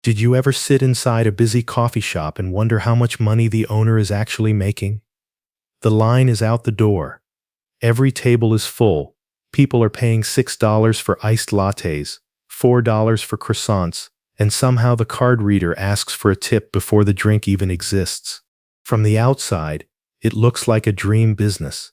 Did you ever sit inside a busy coffee shop and wonder how much money the owner is actually making? The line is out the door. Every table is full. People are paying $6 for iced lattes, $4 for croissants, and somehow the card reader asks for a tip before the drink even exists. From the outside, it looks like a dream business.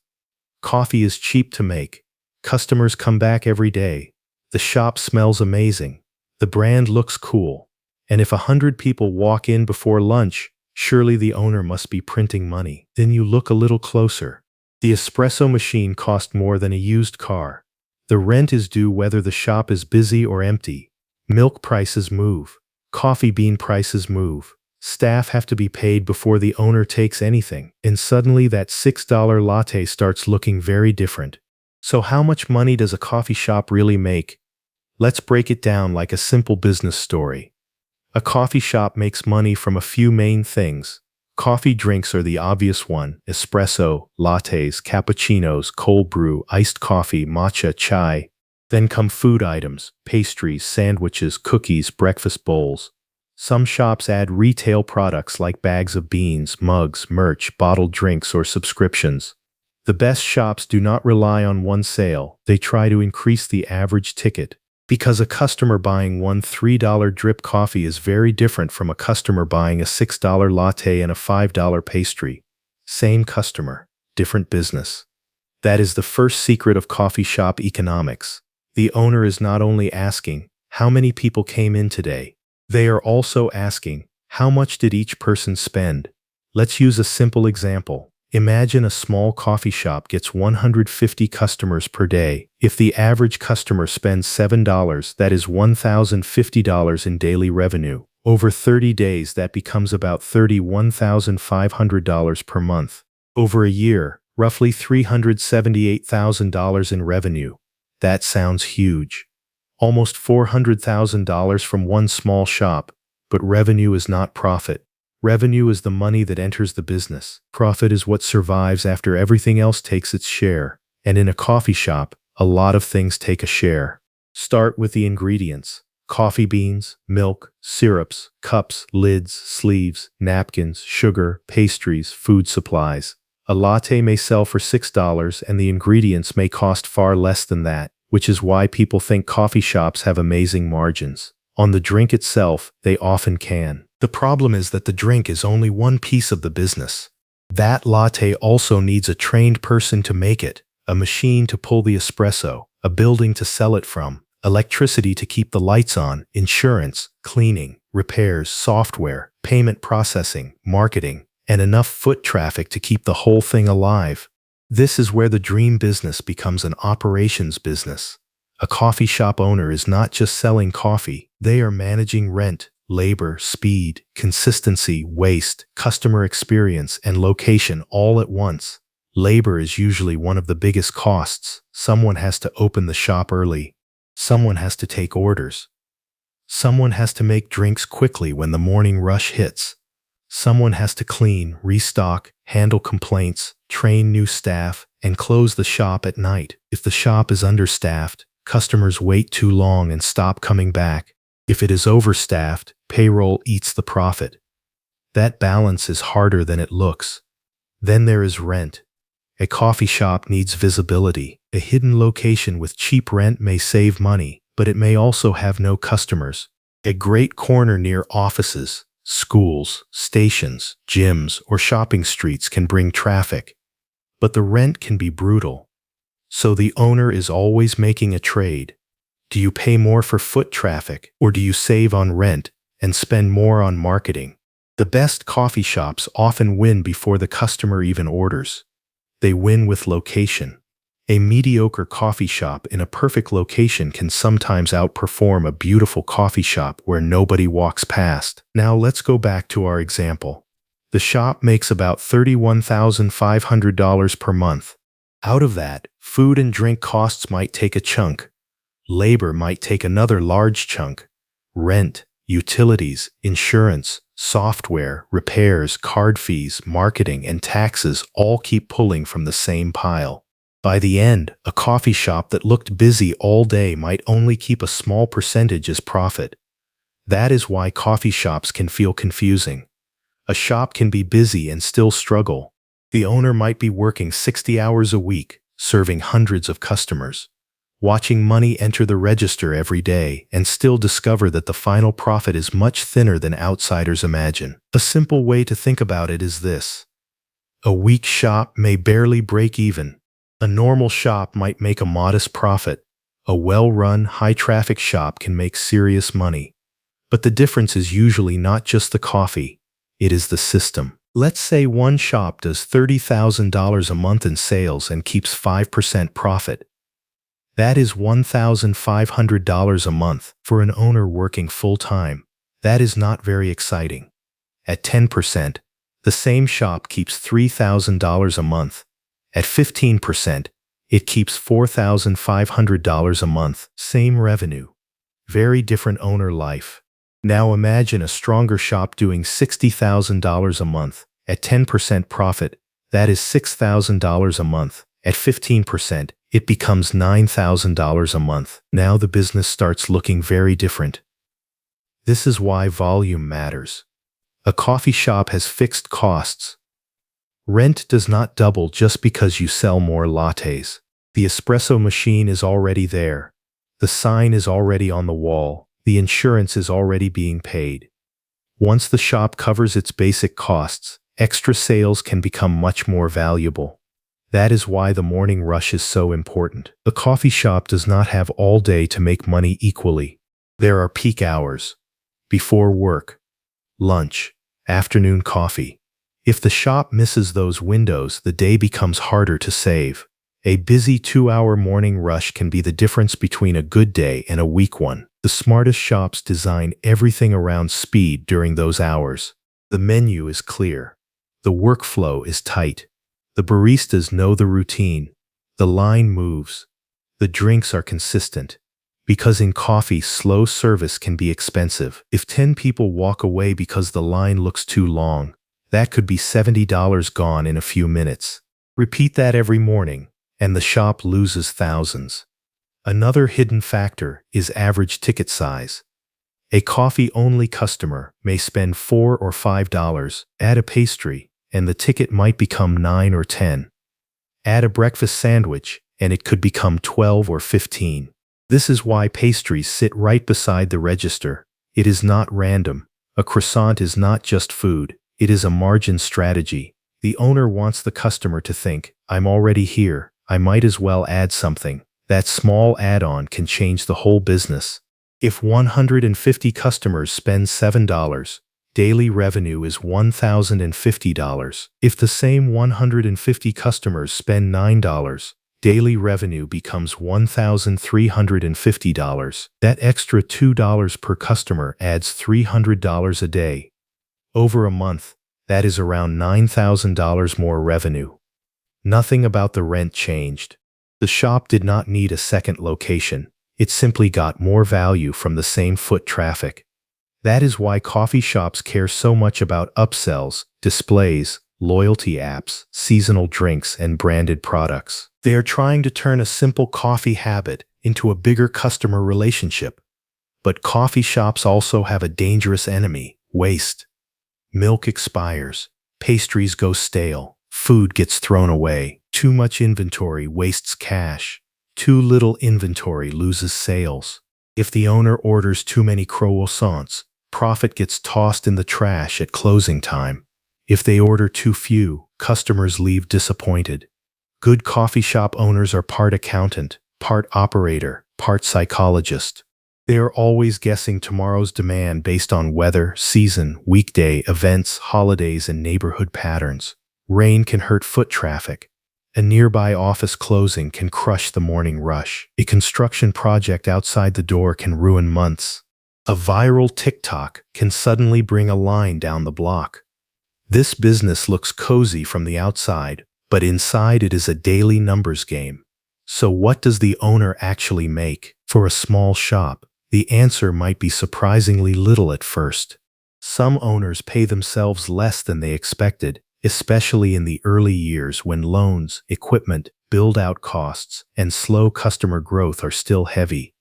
Coffee is cheap to make. Customers come back every day. The shop smells amazing. The brand looks cool. And if 100 people walk in before lunch, surely the owner must be printing money. Then you look a little closer. The espresso machine cost more than a used car. The rent is due whether the shop is busy or empty. Milk prices move. Coffee bean prices move. Staff have to be paid before the owner takes anything. And suddenly that $6 latte starts looking very different. So how much money does a coffee shop really make? Let's break it down like a simple business story. A coffee shop makes money from a few main things. Coffee drinks are the obvious one: espresso, lattes, cappuccinos, cold brew, iced coffee, matcha, chai. Then come food items: pastries, sandwiches, cookies, breakfast bowls. Some shops add retail products like bags of beans, mugs, merch, bottled drinks, or subscriptions. The best shops do not rely on one sale. They try to increase the average ticket. Because a customer buying one $3 drip coffee is very different from a customer buying a $6 latte and a $5 pastry. Same customer, different business. That is the first secret of coffee shop economics. The owner is not only asking, how many people came in today? They are also asking, how much did each person spend? Let's use a simple example. Imagine a small coffee shop gets 150 customers per day. If the average customer spends $7, that is $1,050 in daily revenue. Over 30 days, that becomes about $31,500 per month. Over a year, roughly $378,000 in revenue. That sounds huge. Almost $400,000 from one small shop, but revenue is not profit. Revenue is the money that enters the business. Profit is what survives after everything else takes its share. And in a coffee shop, a lot of things take a share. Start with the ingredients: coffee beans, milk, syrups, cups, lids, sleeves, napkins, sugar, pastries, food supplies. A latte may sell for $6 and the ingredients may cost far less than that, which is why people think coffee shops have amazing margins. On the drink itself, they often can. The problem is that the drink is only one piece of the business. That latte also needs a trained person to make it, a machine to pull the espresso, a building to sell it from, electricity to keep the lights on, insurance, cleaning, repairs, software, payment processing, marketing, and enough foot traffic to keep the whole thing alive. This is where the dream business becomes an operations business. A coffee shop owner is not just selling coffee, they are managing rent, labor, speed, consistency, waste, customer experience, and location all at once. Labor is usually one of the biggest costs. Someone has to open the shop early. Someone has to take orders. Someone has to make drinks quickly when the morning rush hits. Someone has to clean, restock, handle complaints, train new staff, and close the shop at night. If the shop is understaffed, customers wait too long and stop coming back. If it is overstaffed, payroll eats the profit. That balance is harder than it looks. Then there is rent. A coffee shop needs visibility. A hidden location with cheap rent may save money, but it may also have no customers. A great corner near offices, schools, stations, gyms, or shopping streets can bring traffic. But the rent can be brutal. So the owner is always making a trade. Do you pay more for foot traffic, or do you save on rent and spend more on marketing? The best coffee shops often win before the customer even orders. They win with location. A mediocre coffee shop in a perfect location can sometimes outperform a beautiful coffee shop where nobody walks past. Now let's go back to our example. The shop makes about $31,500 per month. Out of that, food and drink costs might take a chunk. Labor might take another large chunk. Rent, utilities, insurance, software, repairs, card fees, marketing, and taxes all keep pulling from the same pile. By the end, a coffee shop that looked busy all day might only keep a small percentage as profit. That is why coffee shops can feel confusing. A shop can be busy and still struggle. The owner might be working 60 hours a week, serving hundreds of customers, watching money enter the register every day, and still discover that the final profit is much thinner than outsiders imagine. A simple way to think about it is this. A weak shop may barely break even. A normal shop might make a modest profit. A well-run, high-traffic shop can make serious money. But the difference is usually not just the coffee, it is the system. Let's say one shop does $30,000 a month in sales and keeps 5% profit. That is $1,500 a month for an owner working full-time. That is not very exciting. At 10%, the same shop keeps $3,000 a month. At 15%, it keeps $4,500 a month. Same revenue. Very different owner life. Now imagine a stronger shop doing $60,000 a month. At 10% profit, that is $6,000 a month. At 15%, it becomes $9,000 a month. Now the business starts looking very different. This is why volume matters. A coffee shop has fixed costs. Rent does not double just because you sell more lattes. The espresso machine is already there. The sign is already on the wall. The insurance is already being paid. Once the shop covers its basic costs, extra sales can become much more valuable. That is why the morning rush is so important. The coffee shop does not have all day to make money equally. There are peak hours. Before work, lunch, afternoon coffee. If the shop misses those windows, the day becomes harder to save. A busy 2-hour morning rush can be the difference between a good day and a weak one. The smartest shops design everything around speed during those hours. The menu is clear. The workflow is tight. The baristas know the routine. The line moves. The drinks are consistent. Because in coffee, slow service can be expensive. If 10 people walk away because the line looks too long, that could be $70 gone in a few minutes. Repeat that every morning, and the shop loses thousands. Another hidden factor is average ticket size. A coffee-only customer may spend $4 or $5, add a pastry, and the ticket might become $9 or $10. Add a breakfast sandwich, and it could become $12 or $15. This is why pastries sit right beside the register. It is not random. A croissant is not just food. It is a margin strategy. The owner wants the customer to think, I'm already here. I might as well add something. That small add-on can change the whole business. If 150 customers spend $7, daily revenue is $1,050. If the same 150 customers spend $9, daily revenue becomes $1,350. That extra $2 per customer adds $300 a day. Over a month, that is around $9,000 more revenue. Nothing about the rent changed. The shop did not need a second location. It simply got more value from the same foot traffic. That is why coffee shops care so much about upsells, displays, loyalty apps, seasonal drinks, and branded products. They are trying to turn a simple coffee habit into a bigger customer relationship. But coffee shops also have a dangerous enemy: waste. Milk expires, pastries go stale, food gets thrown away. Too much inventory wastes cash. Too little inventory loses sales. If the owner orders too many croissants, profit gets tossed in the trash at closing time. If they order too few, customers leave disappointed. Good coffee shop owners are part accountant, part operator, part psychologist. They are always guessing tomorrow's demand based on weather, season, weekday, events, holidays, and neighborhood patterns. Rain can hurt foot traffic. A nearby office closing can crush the morning rush. A construction project outside the door can ruin months. A viral TikTok can suddenly bring a line down the block. This business looks cozy from the outside, but inside it is a daily numbers game. So what does the owner actually make? For a small shop, the answer might be surprisingly little at first. Some owners pay themselves less than they expected, especially in the early years when loans, equipment, build-out costs, and slow customer growth are still heavy.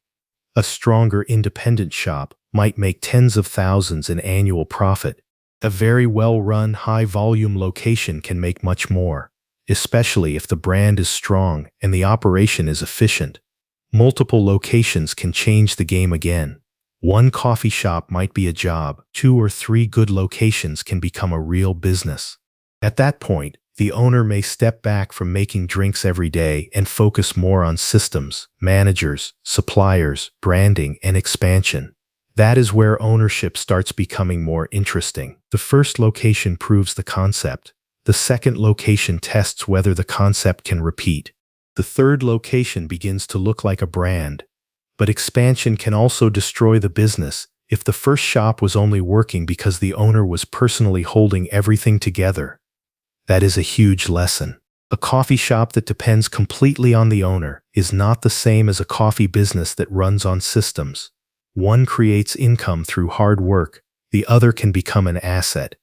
A stronger independent shop might make tens of thousands in annual profit. A very well-run, high-volume location can make much more, especially if the brand is strong and the operation is efficient. Multiple locations can change the game again. One coffee shop might be a job. 2 or 3 good locations can become a real business. At that point, the owner may step back from making drinks every day and focus more on systems, managers, suppliers, branding, and expansion. That is where ownership starts becoming more interesting. The first location proves the concept. The second location tests whether the concept can repeat. The third location begins to look like a brand. But expansion can also destroy the business if the first shop was only working because the owner was personally holding everything together. That is a huge lesson. A coffee shop that depends completely on the owner is not the same as a coffee business that runs on systems. One creates income through hard work, the other can become an asset.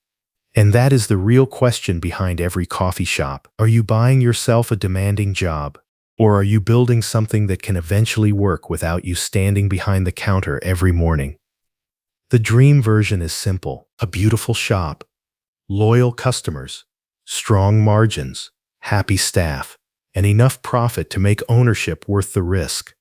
And that is the real question behind every coffee shop. Are you buying yourself a demanding job? Or are you building something that can eventually work without you standing behind the counter every morning? The dream version is simple: a beautiful shop, loyal customers, strong margins, happy staff, and enough profit to make ownership worth the risk.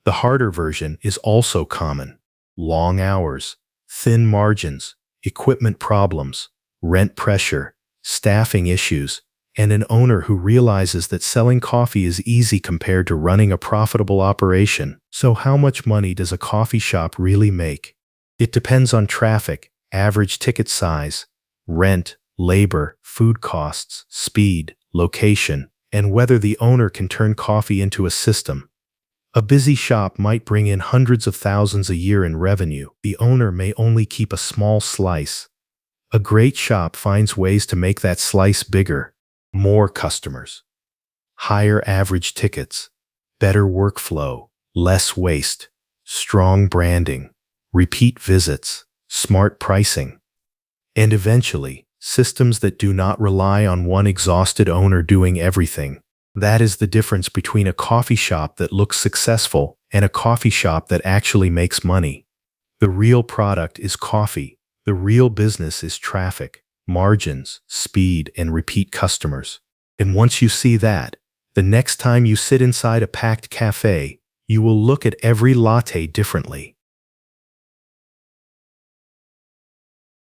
The harder version is also common: long hours, thin margins, equipment problems, rent pressure, staffing issues, and an owner who realizes that selling coffee is easy compared to running a profitable operation. So how much money does a coffee shop really make? It depends on traffic, average ticket size, rent, labor, food costs, speed, location, and whether the owner can turn coffee into a system. A busy shop might bring in hundreds of thousands a year in revenue. The owner may only keep a small slice. A great shop finds ways to make that slice bigger. More customers, higher average tickets, better workflow, less waste, strong branding, repeat visits, smart pricing, and eventually, systems that do not rely on one exhausted owner doing everything. That is the difference between a coffee shop that looks successful and a coffee shop that actually makes money. The real product is coffee. The real business is traffic, margins, speed, and repeat customers. And once you see that, the next time you sit inside a packed cafe, you will look at every latte differently.